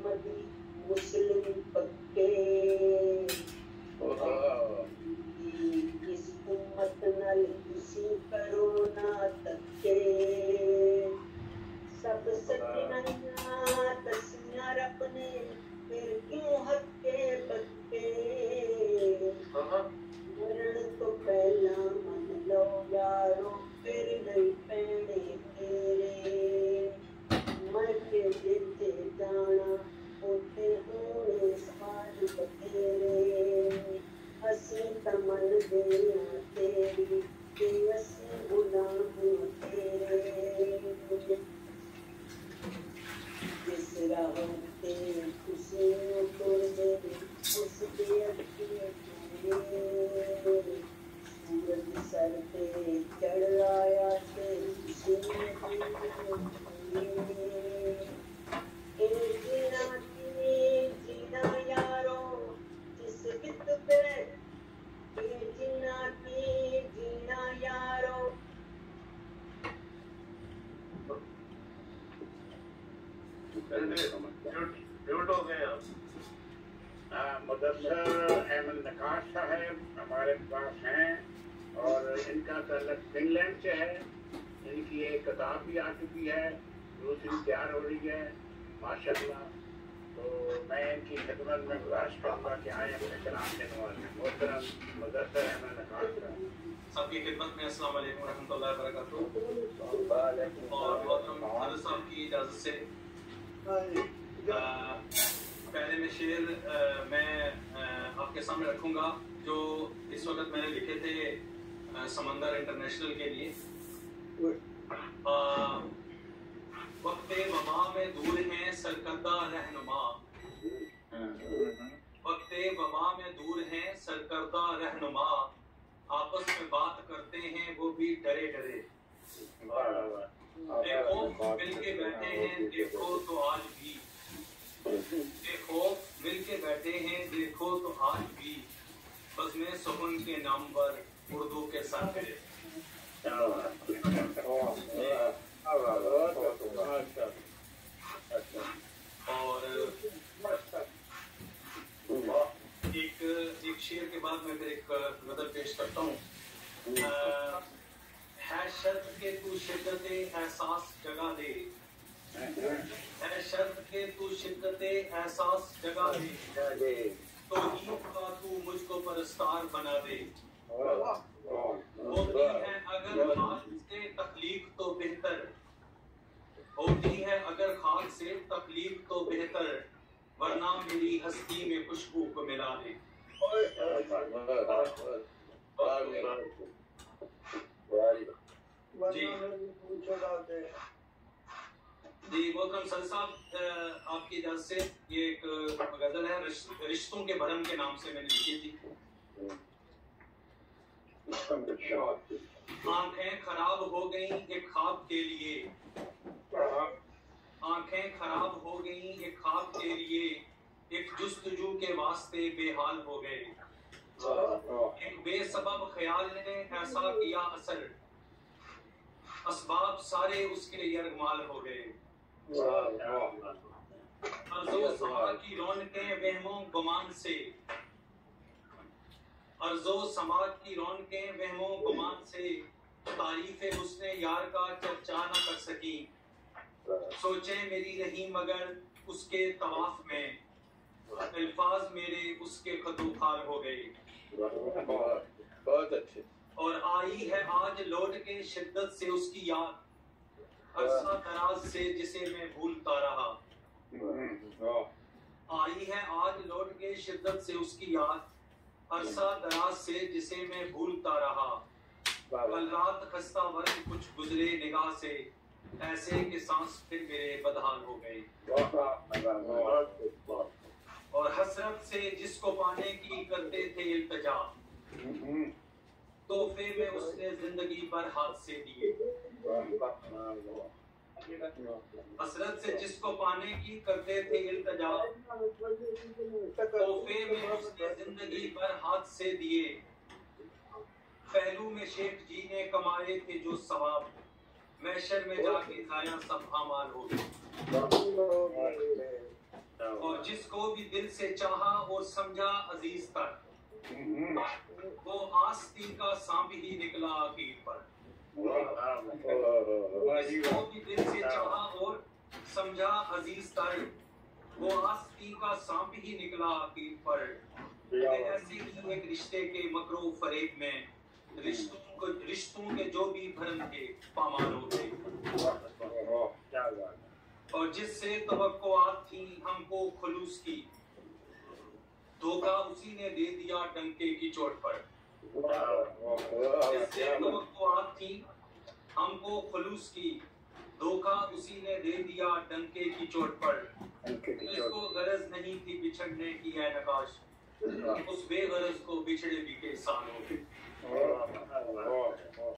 अहमदी मुस्लिम पक्के इस उम्मत नल किसी करो ना तक्के सब सच्चाइयां दसियां रब ने फिर क्यों हक्के बक्के मरण तो पहला मन लो यारो फिर नहीं पैने तेरे मर के जिथे जाना उथे होने साज बतेरे असी तमन देना तेरी ते असी गुलाम तेरे जिस राह ते खुशी तोड़ दे उस पे अटके सूरज सर पे चढ़ आया ते खुशी जीना यारो जिस कित पे जीना यारो म्यूट हो गए आप। मुदस्सर अहमद नकाश साहब हमारे पास हैं और इनका ताल्लुक फिनलैंड से है। इनकी एक किताब भी आ चुकी है, दूसरी तैयार हो रही है माशाअल्लाह। तो मैं इनकी खिदमत में गुजारिश करूँगा कि आए अपने कलाम देने वाले मोहतरम मुदस्सर अहमद नकाश साहब। सबकी खिदमत में अस्सलाम वालेकुम रहमतुल्लाहि व बरकातहू। और मोहतरम हारिस साहब की इजाज़त से पहले में शेर मैं आपके सामने रखूंगा जो इस वक्त मैंने लिखे थे समंदर इंटरनेशनल के लिए। वक्ते वबा में दूर हैं सरकर्दा रहनुमा, वक्ते वबा में दूर हैं सरकर्दा रहनुमा, आपस में बात करते हैं वो भी डरे डरे। देखो मिल के बैठे हैं देखो तो आज भी, देखो मिल के बैठे हैं देखो तो आज भी, बज़्म सुखन के नाम पर उर्दू के साथिरे। और एक शेर के बाद मैं फिर एक गज़ल पेश करता हूँ। है शर्त के तू शिद्दते एहसास जगा दे, है शर्त के तू शिद्दते एहसास जगा दे, तो ईद का तू मुझको परस्तार बना दे। होती है अगर खाक से तख्लीक तो बेहतर, होती है अगर खाक से तख्लीक तो बेहतर, वरना मेरी हस्ती में खुशबू को मिला दे। जी मोहतरम सर साहब आपकी इजाज़त से ये एक गजल है रिश्तों के भरम के नाम से मैंने लिखी थी। आंखें खराब हो गई एक ख्वाब के लिए, आंखें खराब हो गई एक ख्वाब के लिए, एक जुस्तजू के वास्ते बेहाल हो गए, एक बेसबब ख्याल ने ऐसा किया असर, असबाब सारे उसके यरगमाल हो गए। अर्ज़ो समा की रौनकें वहमों गुमान से, अर्ज़ो समा की रौनकें वहमों गुमान से, तारीफ़े हुस्ने यार का चर्चा न कर सकी, सोचे मेरी रही मगर उसके तवाफ में, अल्फाज मेरे उसके खतूखार हो गए। बहुत अच्छे। और आई है आज लौट के शिद्दत से उसकी याद, अरसा दराज से जिसे मैं भूलता रहा, आई है आज लौट के शिद्दत से उसकी याद, अरसा दराज से जिसे मैं भूलता रहा, कल रात खस्ता वर्ग कुछ गुजरे निगाह से, ऐसे के सांस फिर मेरे बदहाल हो गए। और हसरत से जिसको पाने की करते थे इल्तिजा, तोहफे में उसने जिंदगी पर हाथ से दिए। हसरत से जिसको पाने की करते थे इल्तिजा, तोहफे में उसने जिंदगी पर हाथ से दिए। पहलू में शेख जी ने कमाए थे जो सवाब, महशर में जाके खाया सब आमाल हो गए। से चाहा और समझा अजीज तक, वो आस्तीन का सांप ही निकला आखिर पर। जिसको भी दिल से चाहा और समझा अजीज तक, वो आस्तीन का सांप ही निकला आखिर पर। ऐसे ही एक रिश्ते के मकरो फरेब में रिश्तों के जो भी भरम थे पामाल हो गए, और जिससे तवक्कुआत थी हमको खुलूस की, धोखा उसी ने दे दिया डंके की चोट पर। जिससे तवक्कुआत थी हमको खुलूस की, धोखा उसी ने दे दिया डंके की चोट पर। इसको गरज नहीं थी बिछड़ने की है नकाश, उस बेगरज को बिछड़े भी के सालों।